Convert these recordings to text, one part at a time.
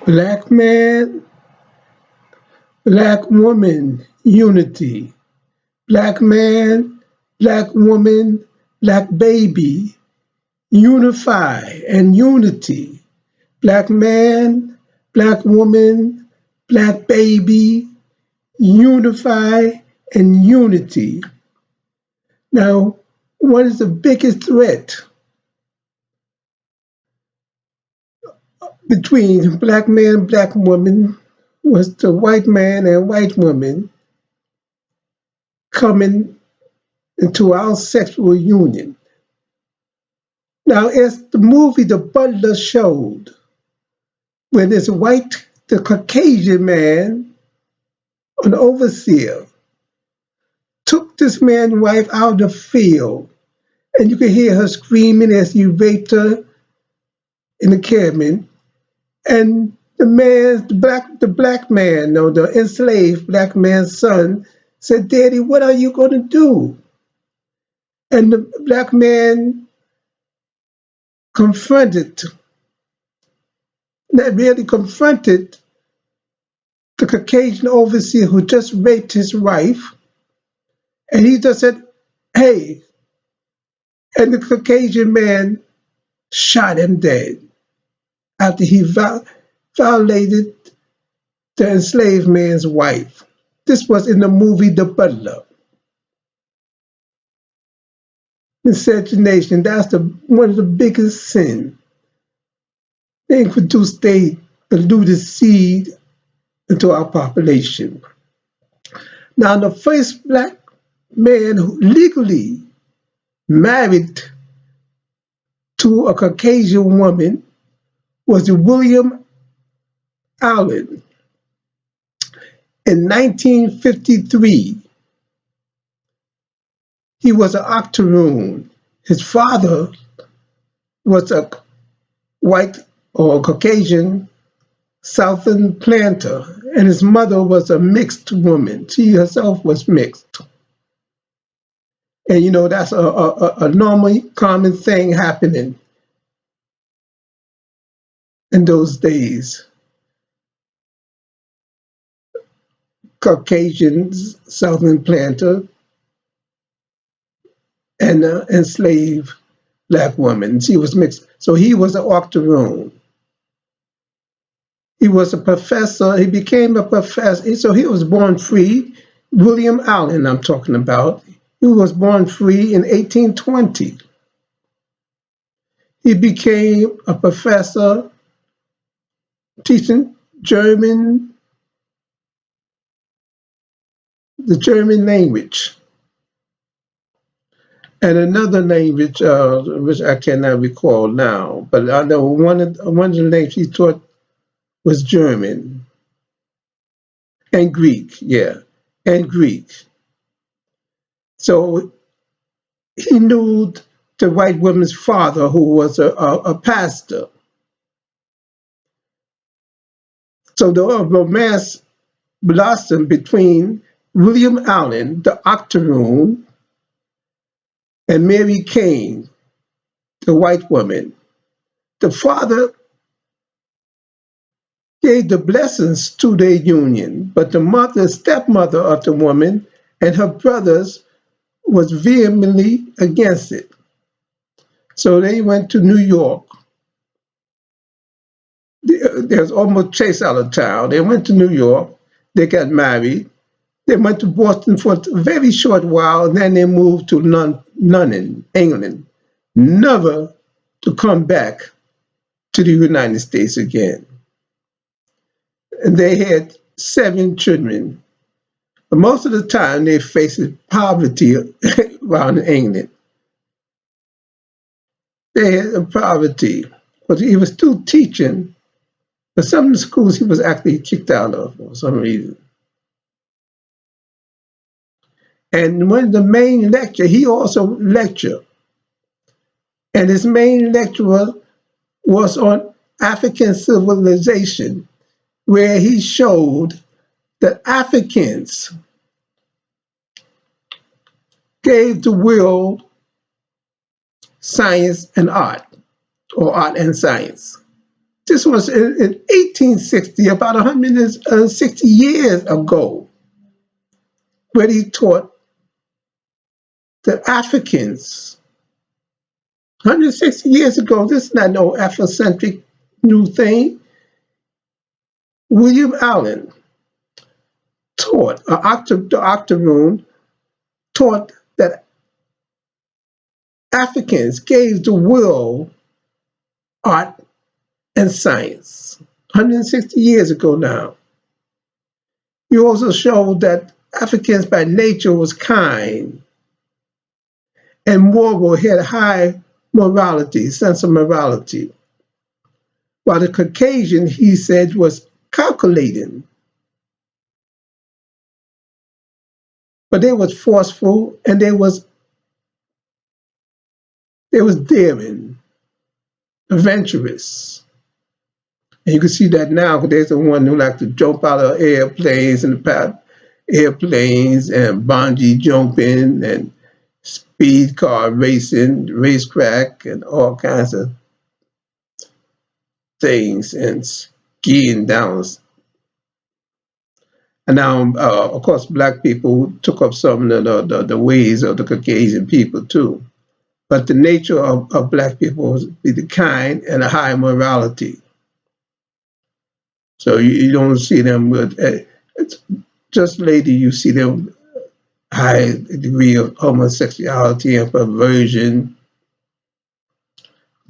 Black man, black woman, unity. Black man, black woman, black baby, unify and unity. Black man, black woman, black baby, unify and unity. Now, what is the biggest threat between black man and black woman was the white man and white woman coming into our sexual union. Now, as the movie The Butler showed, when this white, the Caucasian man, an overseer, took this man's wife out of the field, and you could hear her screaming as he raped her in the cabin. And the black man, no, the enslaved black man's son, said, "Daddy, what are you going to do?" And the black man confronted, not really confronted, the Caucasian overseer who just raped his wife, and he just said, "Hey," and the Caucasian man shot him dead after he violated the enslaved man's wife. This was in the movie The Butler. Miscegenation, that's one of the biggest sins. They introduced a polluted seed into our population. Now, the first black man who legally married to a Caucasian woman was William Allen in 1953. He was an octoroon. His father was a white or Caucasian Southern planter, and his mother was a mixed woman. She herself was mixed. And you know, that's a normal, common thing happening in those days. Caucasian Southern planter and enslaved black woman. She was mixed. So he was an octoroon. He was a professor. He became a professor. So he was born free. William Allen, I'm talking about. He was born free in 1820. He became a professor teaching German, the German language, and another language which I cannot recall now. But I know one of the languages he taught was German and Greek, yeah, and Greek. So he knew the white woman's father, who was a pastor. So the romance blossomed between William Allen, the octoroon, and Mary Kane, the white woman. The father gave the blessings to their union, but the stepmother of the woman and her brothers was vehemently against it. So they went to New York. They was almost chased out of town. They went to New York. They got married. They went to Boston for a very short while, and then they moved to London, England, never to come back to the United States again. And they had 7 children. But most of the time, they faced poverty around England. They had poverty, but he was still teaching. But some of the schools he was actually kicked out of for some reason. And one of the main lecture, he also lectured. And his main lecture was on African civilization, where he showed that Africans gave the world science and art, or art and science. This was in 1860, about 160 years ago, where he taught the Africans. 160 years ago, this is not no Afrocentric new thing. William Allen taught, the Octoroon taught that Africans gave the world art and science. 160 years ago now. He also showed that Africans by nature was kind and moral, had high morality, sense of morality. While the Caucasian, he said, was calculating. But they was forceful and they was daring, adventurous. And you can see that now because there's the one who like to jump out of airplanes and airplanes and bungee jumping and speed car racing, racetrack, and all kinds of things and skiing down. And now, of course, black people took up some of the ways of the Caucasian people too. But the nature of black people was be the kind and a high morality. So you don't see them with, just lately you see them high degree of homosexuality and perversion.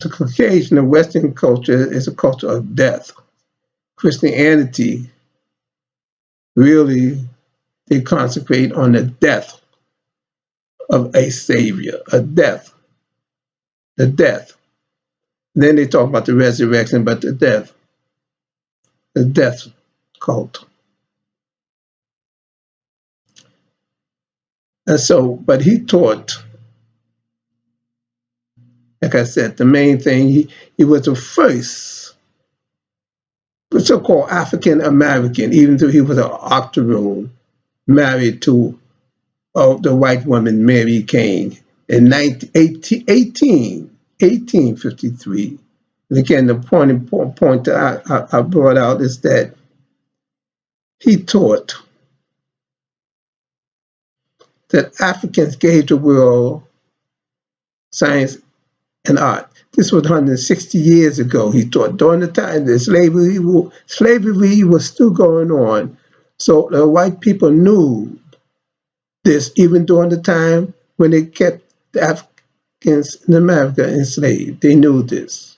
The Caucasian, the Western culture is a culture of death. Christianity, really, they concentrate on the death of a savior, a death, the death. Then they talk about the resurrection, but the death cult. And so, but he taught, like I said, the main thing, he was the first so-called African American, even though he was an octoroon, married to the white woman Mary King in 1853. And again, the point that I brought out is that he taught that Africans gave the world science and art. This was 160 years ago. He taught during the time that slavery was still going on. So the white people knew this even during the time when they kept the Africans in America enslaved. They knew this.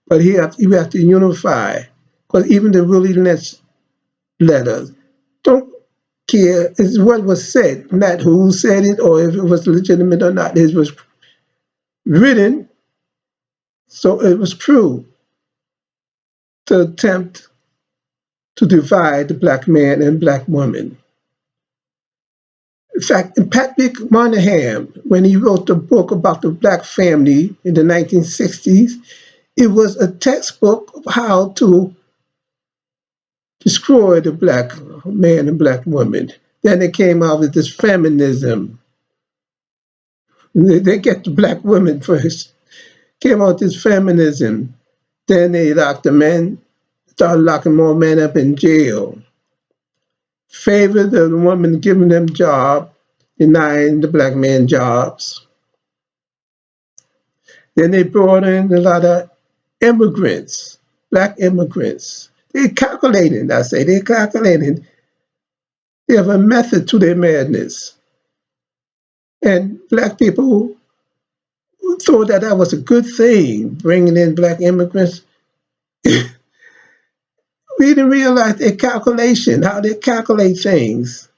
But you have to unify, because even the willingness letters don't care is what was said, not who said it or if it was legitimate or not. It was written, so it was true to attempt to divide the black man and black woman. In fact, Patrick Moynihan, when he wrote the book about the black family in the 1960s, it was a textbook of how to destroy the black man and black woman. Then they came out with this feminism. They get the black women first. Came out with this feminism. Then they locked the men, started locking more men up in jail. Favored the woman giving them jobs, denying the black men jobs. Then they brought in a lot of immigrants, black immigrants. They're calculating, they're calculating. They have a method to their madness. And black people thought that that was a good thing, bringing in black immigrants. We didn't realize their calculation, how they calculate things.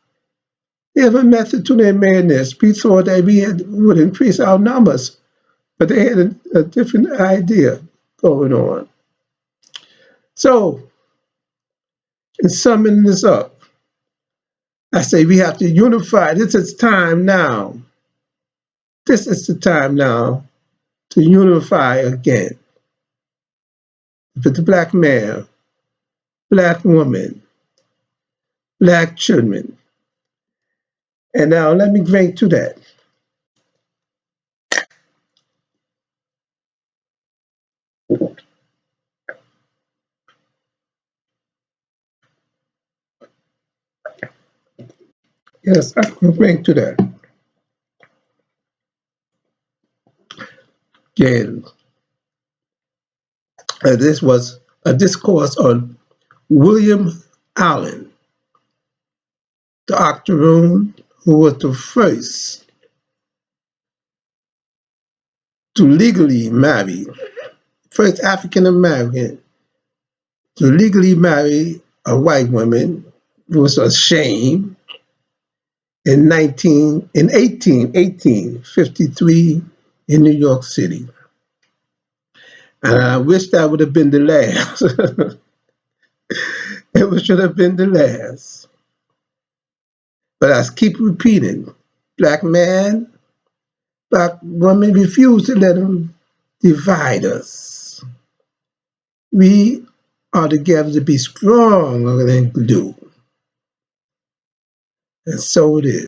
They have a method to their madness. We thought that we would increase our numbers, but they had a different idea going on. So, in summing this up, I say we have to unify. This is time now. This is the time now to unify again. With the black man, black woman, black children. And now let me bring to that. Yes, I can bring to that. Again, this was a discourse on William Allen, the octoroon, who was the first to legally marry, first African American to legally marry a white woman. It was a shame in 1853 in New York City. And I wish that would have been the last. It should have been the last. But I keep repeating, black man, black woman, refuse to let them divide us. We are together to be stronger than glue. And so it is.